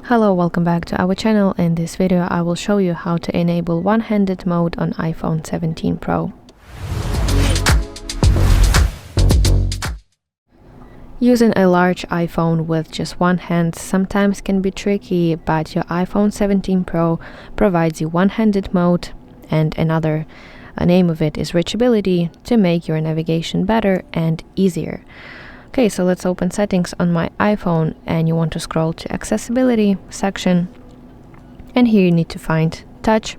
Hello, welcome back to our channel. In this video I will show you how to enable one-handed mode on iPhone 17 Pro. Using a large iPhone with just one hand sometimes can be tricky, but your iPhone 17 Pro provides you one-handed mode, and another name of it is Reachability, to make your navigation better and easier. Okay, so let's open settings on my iPhone, and you want to scroll to accessibility section, and here you need to find touch,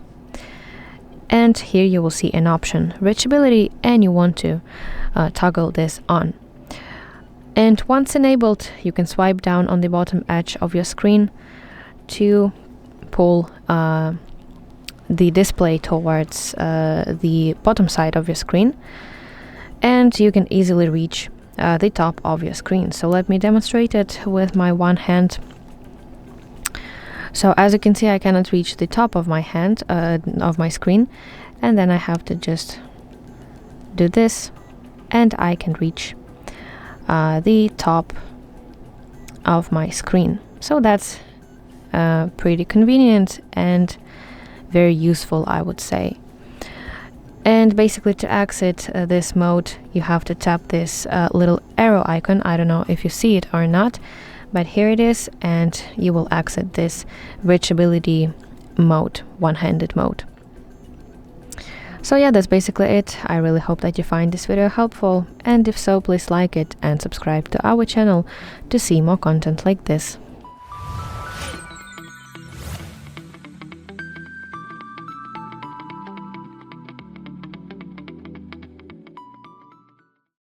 and here you will see an option reachability, and you want to toggle this on. And once enabled, you can swipe down on the bottom edge of your screen to pull the display towards the bottom side of your screen, and you can easily reach the top of your screen. So let me demonstrate it with my one hand. So as you can see, I cannot reach the top of my hand of my screen, and then I have to just do this, and I can reach the top of my screen. So that's pretty convenient and very useful, I would say. And basically, to exit this mode, you have to tap this little arrow icon. I don't know if you see it or not, but here it is, and you will exit this reachability mode, one-handed mode. So yeah, that's basically it. I really hope that you find this video helpful, and if so, please like it and subscribe to our channel to see more content like this.